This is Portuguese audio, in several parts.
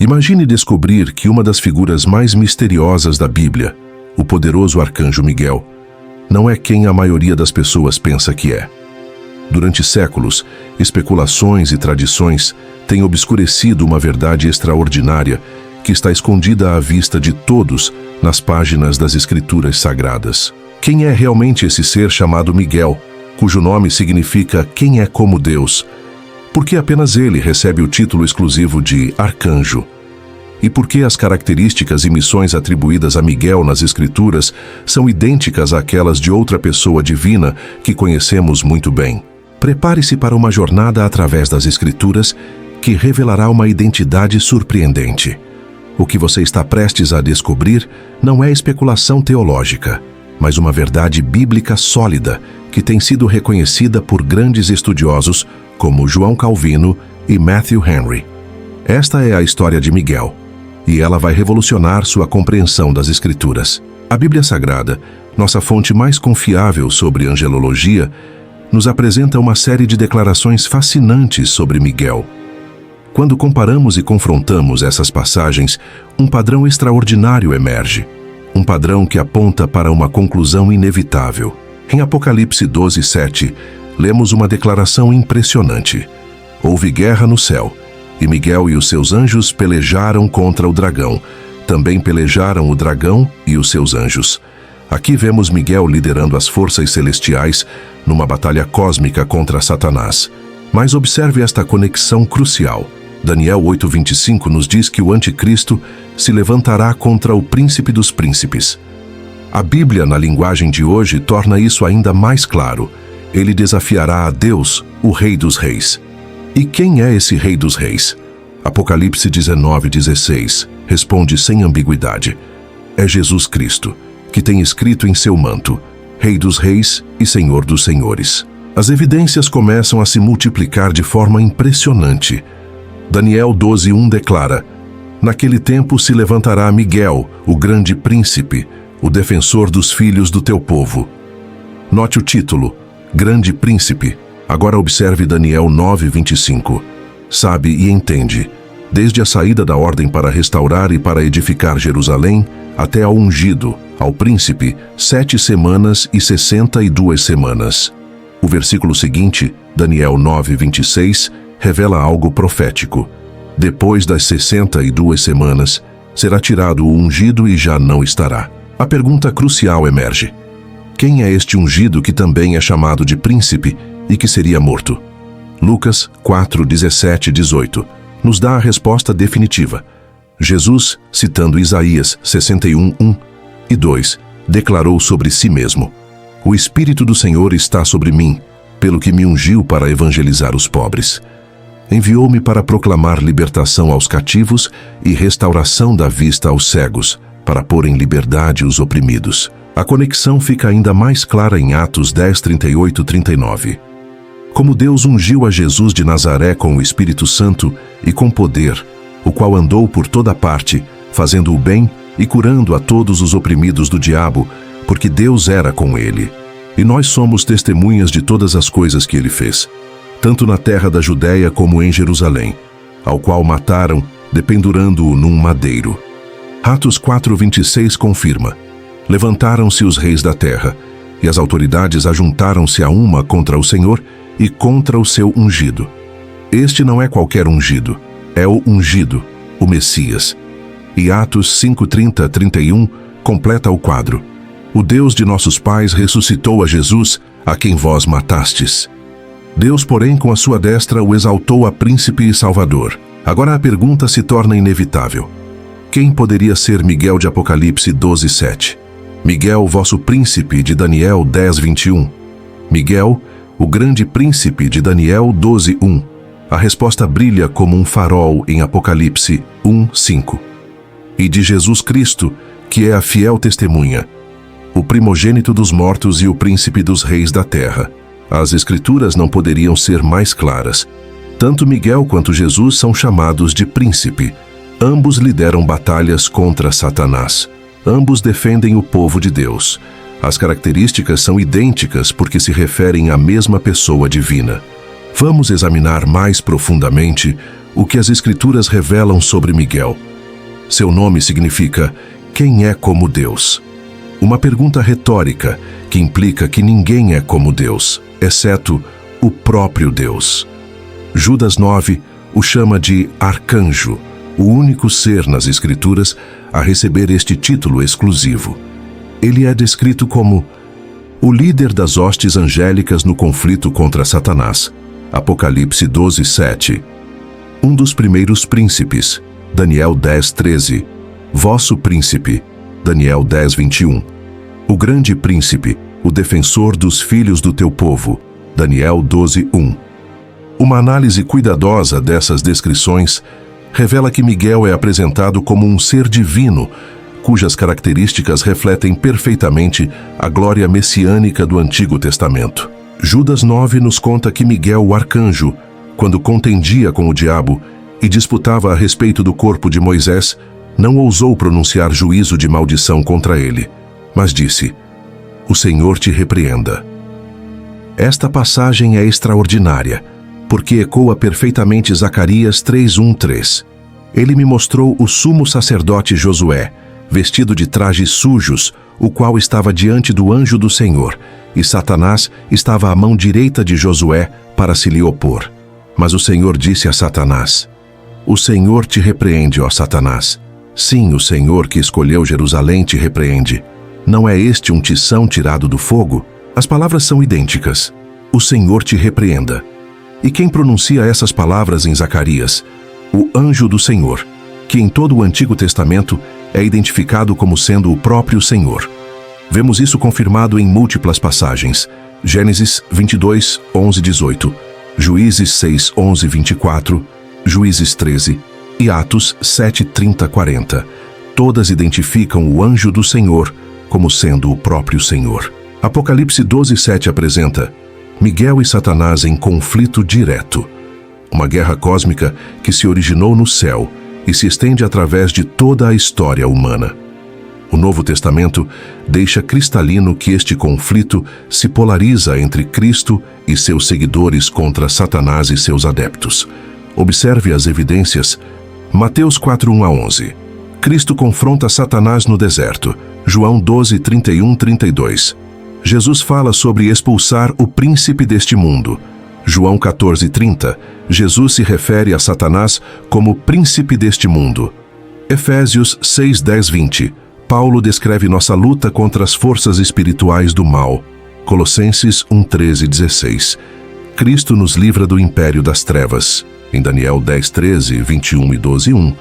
Imagine descobrir que uma das figuras mais misteriosas da Bíblia, o poderoso arcanjo Miguel, não é quem a maioria das pessoas pensa que é. Durante séculos, especulações e tradições têm obscurecido uma verdade extraordinária que está escondida à vista de todos nas páginas das Escrituras Sagradas. Quem é realmente esse ser chamado Miguel, cujo nome significa quem é como Deus? Por que apenas ele recebe o título exclusivo de arcanjo? E por que as características e missões atribuídas a Miguel nas Escrituras são idênticas àquelas de outra pessoa divina que conhecemos muito bem? Prepare-se para uma jornada através das Escrituras que revelará uma identidade surpreendente. O que você está prestes a descobrir não é especulação teológica, mas uma verdade bíblica sólida que tem sido reconhecida por grandes estudiosos como João Calvino e Matthew Henry. Esta é a história de Miguel, e ela vai revolucionar sua compreensão das Escrituras. A Bíblia Sagrada, nossa fonte mais confiável sobre angelologia, nos apresenta uma série de declarações fascinantes sobre Miguel. Quando comparamos e confrontamos essas passagens, um padrão extraordinário emerge. Um padrão que aponta para uma conclusão inevitável. Em Apocalipse 12:7, lemos uma declaração impressionante. Houve guerra no céu, e Miguel e os seus anjos pelejaram contra o dragão. Também pelejaram o dragão e os seus anjos. Aqui vemos Miguel liderando as forças celestiais numa batalha cósmica contra Satanás. Mas observe esta conexão crucial. Daniel 8:25 nos diz que o anticristo se levantará contra o príncipe dos príncipes. A Bíblia, na linguagem de hoje, torna isso ainda mais claro. Ele desafiará a Deus, o Rei dos Reis. E quem é esse Rei dos Reis? Apocalipse 19:16 responde sem ambiguidade. É Jesus Cristo, que tem escrito em seu manto, Rei dos Reis e Senhor dos Senhores. As evidências começam a se multiplicar de forma impressionante. Daniel 12:1 declara: Naquele tempo se levantará Miguel, o grande príncipe, o defensor dos filhos do teu povo. Note o título, Grande Príncipe. Agora observe Daniel 9:25. Sabe e entende, desde a saída da ordem para restaurar e para edificar Jerusalém, até ao ungido, ao príncipe, 7 semanas e 62 semanas. O versículo seguinte, Daniel 9:26, revela algo profético. Depois das 62 semanas, será tirado o ungido e já não estará. A pergunta crucial emerge. Quem é este ungido que também é chamado de príncipe e que seria morto? Lucas 4:17-18 nos dá a resposta definitiva. Jesus, citando Isaías 61:1 e 2, declarou sobre si mesmo: O Espírito do Senhor está sobre mim, pelo que me ungiu para evangelizar os pobres. Enviou-me para proclamar libertação aos cativos e restauração da vista aos cegos, para pôr em liberdade os oprimidos. A conexão fica ainda mais clara em Atos 10:38-39. Como Deus ungiu a Jesus de Nazaré com o Espírito Santo e com poder, o qual andou por toda parte, fazendo o bem e curando a todos os oprimidos do diabo, porque Deus era com ele. E nós somos testemunhas de todas as coisas que ele fez, tanto na terra da Judéia como em Jerusalém, ao qual mataram, dependurando-o num madeiro. Atos 4:26 confirma: Levantaram-se os reis da terra, e as autoridades ajuntaram-se a uma contra o Senhor e contra o seu ungido. Este não é qualquer ungido, é o ungido, o Messias. E Atos 5:30-31 completa o quadro. O Deus de nossos pais ressuscitou a Jesus, a quem vós matastes. Deus, porém, com a sua destra o exaltou a príncipe e salvador. Agora a pergunta se torna inevitável. Quem poderia ser Miguel de Apocalipse 12:7? Miguel, vosso príncipe, de Daniel 10:21. Miguel, o grande príncipe, de Daniel 12:1. A resposta brilha como um farol em Apocalipse 1:5. E de Jesus Cristo, que é a fiel testemunha, o primogênito dos mortos e o príncipe dos reis da terra. As Escrituras não poderiam ser mais claras. Tanto Miguel quanto Jesus são chamados de príncipe. Ambos lideram batalhas contra Satanás. Ambos defendem o povo de Deus. As características são idênticas porque se referem à mesma pessoa divina. Vamos examinar mais profundamente o que as Escrituras revelam sobre Miguel. Seu nome significa "quem é como Deus?", uma pergunta retórica que implica que ninguém é como Deus, exceto o próprio Deus. Judas 9 o chama de arcanjo, o único ser nas Escrituras a receber este título exclusivo. Ele é descrito como o líder das hostes angélicas no conflito contra Satanás. Apocalipse 12:7. Um dos primeiros príncipes. Daniel 10:13. Vosso príncipe. Daniel 10:21. O grande príncipe, o defensor dos filhos do teu povo. Daniel 12:1. Uma análise cuidadosa dessas descrições revela que Miguel é apresentado como um ser divino, cujas características refletem perfeitamente a glória messiânica do Antigo Testamento. Judas 9 nos conta que Miguel, o arcanjo, quando contendia com o diabo e disputava a respeito do corpo de Moisés, não ousou pronunciar juízo de maldição contra ele, mas disse: "O Senhor te repreenda." Esta passagem é extraordinária, porque ecoa perfeitamente Zacarias 3:1-3. Ele me mostrou o sumo sacerdote Josué, vestido de trajes sujos, o qual estava diante do anjo do Senhor, e Satanás estava à mão direita de Josué para se lhe opor. Mas o Senhor disse a Satanás: "O Senhor te repreende, ó Satanás. Sim, o Senhor que escolheu Jerusalém te repreende. Não é este um tição tirado do fogo?" As palavras são idênticas. O Senhor te repreenda. E quem pronuncia essas palavras em Zacarias? O anjo do Senhor, que em todo o Antigo Testamento é identificado como sendo o próprio Senhor. Vemos isso confirmado em múltiplas passagens. Gênesis 22:11-18, Juízes 6:11-24, Juízes 13 e Atos 7:30-40. Todas identificam o anjo do Senhor como sendo o próprio Senhor. Apocalipse 12:7 apresenta Miguel e Satanás em conflito direto. Uma guerra cósmica que se originou no céu e se estende através de toda a história humana. O Novo Testamento deixa cristalino que este conflito se polariza entre Cristo e seus seguidores contra Satanás e seus adeptos. Observe as evidências. Mateus 4:1-11. Cristo confronta Satanás no deserto. João 12:31-32. Jesus fala sobre expulsar o príncipe deste mundo. João 14:30. Jesus se refere a Satanás como príncipe deste mundo. Efésios 6:10-20. Paulo descreve nossa luta contra as forças espirituais do mal. Colossenses 1:13-16. Cristo nos livra do império das trevas. Em Daniel 10:13, 21 e 12:1,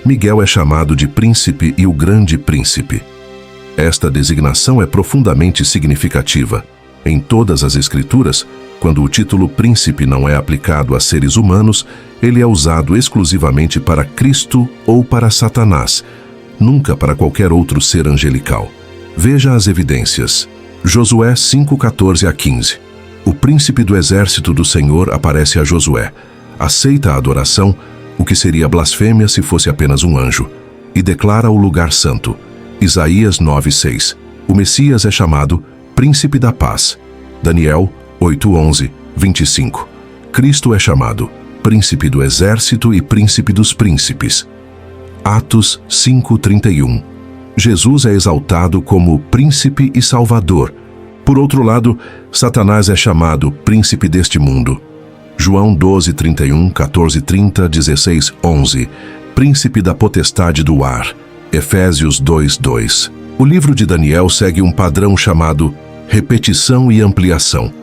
Miguel é chamado de príncipe e o grande príncipe. Esta designação é profundamente significativa. Em todas as Escrituras, quando o título príncipe não é aplicado a seres humanos, ele é usado exclusivamente para Cristo ou para Satanás, nunca para qualquer outro ser angelical. Veja as evidências. Josué 5:14-15. O príncipe do exército do Senhor aparece a Josué, aceita a adoração, o que seria blasfêmia se fosse apenas um anjo, e declara o lugar santo. Isaías 9:6. O Messias é chamado Príncipe da Paz. Daniel 8:11-25. Cristo é chamado Príncipe do Exército e Príncipe dos Príncipes. Atos 5:31. Jesus é exaltado como Príncipe e Salvador. Por outro lado, Satanás é chamado Príncipe deste mundo. João 12:31, 14:30, 16:11. Príncipe da potestade do ar. Efésios 2:2. O livro de Daniel segue um padrão chamado repetição e ampliação.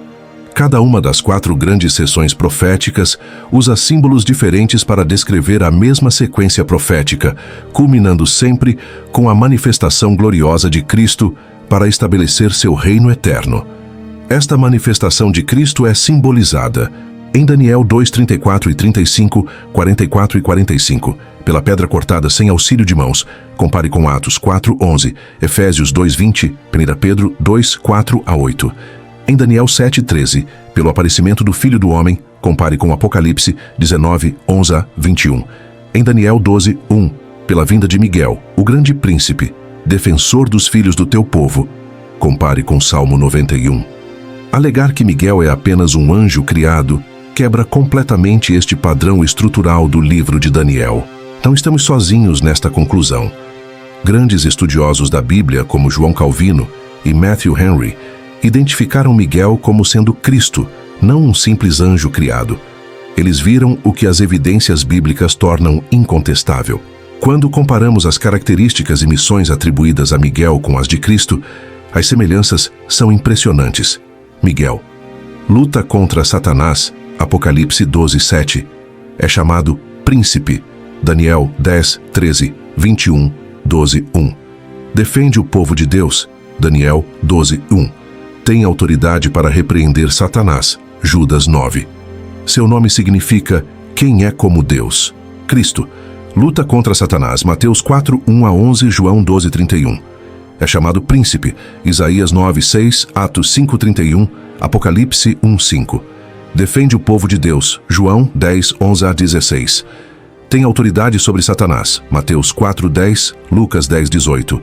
Cada uma das 4 grandes sessões proféticas usa símbolos diferentes para descrever a mesma sequência profética, culminando sempre com a manifestação gloriosa de Cristo para estabelecer seu reino eterno. Esta manifestação de Cristo é simbolizada em Daniel 2:34 e 35, 44 e 45, pela pedra cortada sem auxílio de mãos. Compare com Atos 4:11, Efésios 2:20, 1 Pedro 2:4-8. Em Daniel 7:13, pelo aparecimento do Filho do Homem. Compare com Apocalipse 19:11-21. Em Daniel 12:1, pela vinda de Miguel, o grande príncipe, defensor dos filhos do teu povo. Compare com Salmo 91. Alegar que Miguel é apenas um anjo criado quebra completamente este padrão estrutural do livro de Daniel. Não estamos sozinhos nesta conclusão. Grandes estudiosos da Bíblia, como João Calvino e Matthew Henry, identificaram Miguel como sendo Cristo, não um simples anjo criado. Eles viram o que as evidências bíblicas tornam incontestável. Quando comparamos as características e missões atribuídas a Miguel com as de Cristo, as semelhanças são impressionantes. Miguel luta contra Satanás, Apocalipse 12:7. É chamado príncipe, Daniel 10:13, 21, 12:1. Defende o povo de Deus, Daniel 12:1. Tem autoridade para repreender Satanás, Judas 9. Seu nome significa quem é como Deus. Cristo luta contra Satanás, Mateus 4:1-11, João 12:31. É chamado príncipe, Isaías 9:6, Atos 5:31, Apocalipse 1:5. Defende o povo de Deus, João 10:11-16. Tem autoridade sobre Satanás, Mateus 4:10, Lucas 10:18.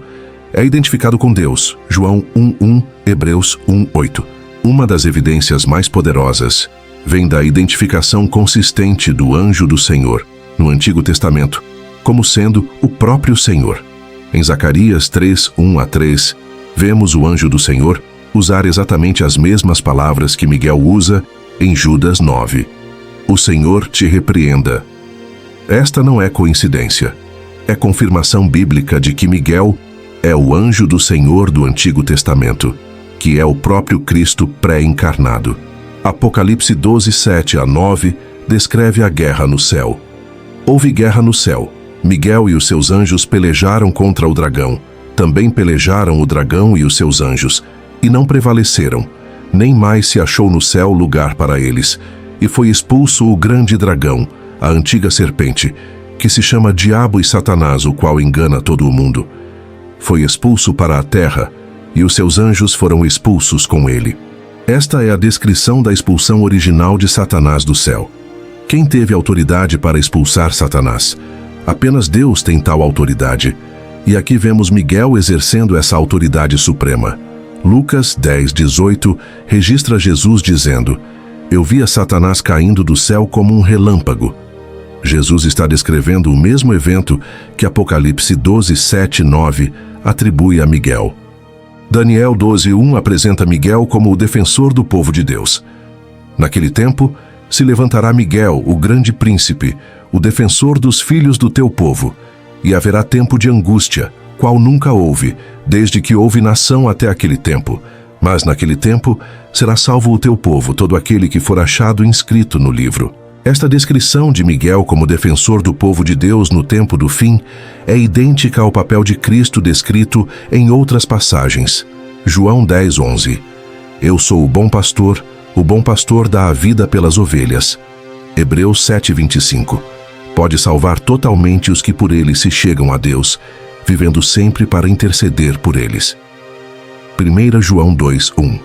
É identificado com Deus, João 1:1, Hebreus 1:8. Uma das evidências mais poderosas vem da identificação consistente do anjo do Senhor, no Antigo Testamento, como sendo o próprio Senhor. Em Zacarias 3:1-3, vemos o anjo do Senhor usar exatamente as mesmas palavras que Miguel usa em Judas 9. O Senhor te repreenda. Esta não é coincidência. É confirmação bíblica de que Miguel é o anjo do Senhor do Antigo Testamento, que é o próprio Cristo pré-encarnado. Apocalipse 12:7-9 descreve a guerra no céu. Houve guerra no céu. Miguel e os seus anjos pelejaram contra o dragão. Também pelejaram o dragão e os seus anjos, e não prevaleceram. Nem mais se achou no céu lugar para eles. E foi expulso o grande dragão, a antiga serpente, que se chama Diabo e Satanás, o qual engana todo o mundo. Foi expulso para a terra, e os seus anjos foram expulsos com ele. Esta é a descrição da expulsão original de Satanás do céu. Quem teve autoridade para expulsar Satanás? Apenas Deus tem tal autoridade. E aqui vemos Miguel exercendo essa autoridade suprema. Lucas 10:18 registra Jesus dizendo: Eu via Satanás caindo do céu como um relâmpago. Jesus está descrevendo o mesmo evento que Apocalipse 12:7-9 atribui a Miguel. Daniel 12:1 apresenta Miguel como o defensor do povo de Deus. Naquele tempo, se levantará Miguel, o grande príncipe, o defensor dos filhos do teu povo, e haverá tempo de angústia, qual nunca houve, desde que houve nação até aquele tempo. Mas naquele tempo será salvo o teu povo, todo aquele que for achado inscrito no livro. Esta descrição de Miguel como defensor do povo de Deus no tempo do fim é idêntica ao papel de Cristo descrito em outras passagens. João 10:11. Eu sou o bom pastor dá a vida pelas ovelhas. Hebreus 7:25. Pode salvar totalmente os que por ele se chegam a Deus, vivendo sempre para interceder por eles. 1 João 2:1.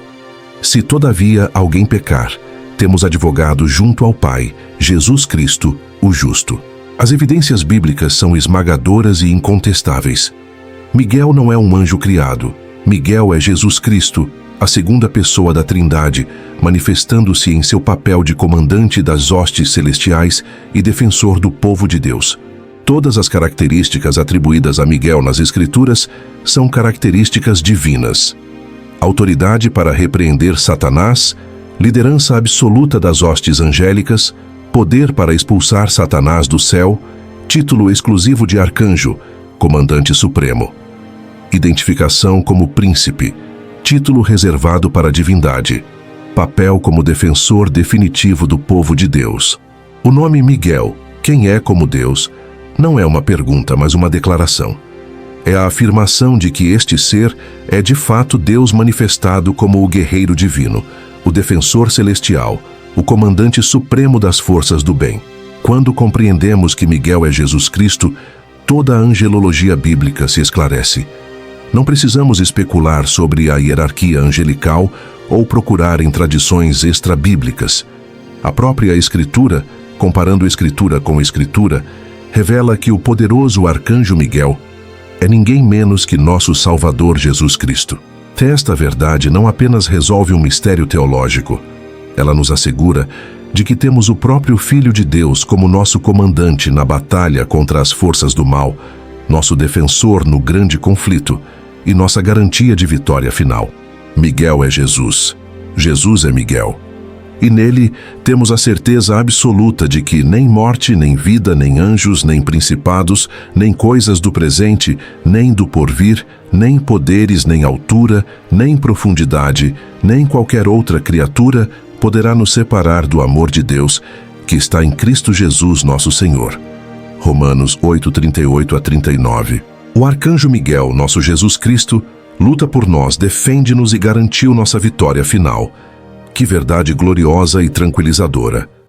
Se todavia alguém pecar, temos advogado junto ao Pai, Jesus Cristo, o justo. As evidências bíblicas são esmagadoras e incontestáveis. Miguel não é um anjo criado. Miguel é Jesus Cristo, a segunda pessoa da Trindade, manifestando-se em seu papel de comandante das hostes celestiais e defensor do povo de Deus. Todas as características atribuídas a Miguel nas Escrituras são características divinas. Autoridade para repreender Satanás, liderança absoluta das hostes angélicas, poder para expulsar Satanás do céu, título exclusivo de arcanjo, comandante supremo. Identificação como príncipe, título reservado para a divindade. Papel como defensor definitivo do povo de Deus. O nome Miguel, quem é como Deus, não é uma pergunta, mas uma declaração. É a afirmação de que este ser é de fato Deus manifestado como o guerreiro divino, o defensor celestial, o comandante supremo das forças do bem. Quando compreendemos que Miguel é Jesus Cristo, toda a angelologia bíblica se esclarece. Não precisamos especular sobre a hierarquia angelical ou procurar em tradições extrabíblicas. A própria Escritura, comparando Escritura com Escritura, revela que o poderoso arcanjo Miguel é ninguém menos que nosso Salvador Jesus Cristo. Esta verdade não apenas resolve um mistério teológico, ela nos assegura de que temos o próprio Filho de Deus como nosso comandante na batalha contra as forças do mal, nosso defensor no grande conflito e nossa garantia de vitória final. Miguel é Jesus. Jesus é Miguel. E nele temos a certeza absoluta de que nem morte, nem vida, nem anjos, nem principados, nem coisas do presente, nem do porvir, nem poderes, nem altura, nem profundidade, nem qualquer outra criatura poderá nos separar do amor de Deus que está em Cristo Jesus nosso Senhor. Romanos 8:38-39. O arcanjo Miguel, nosso Jesus Cristo, luta por nós, defende-nos e garantiu nossa vitória final. Que verdade gloriosa e tranquilizadora!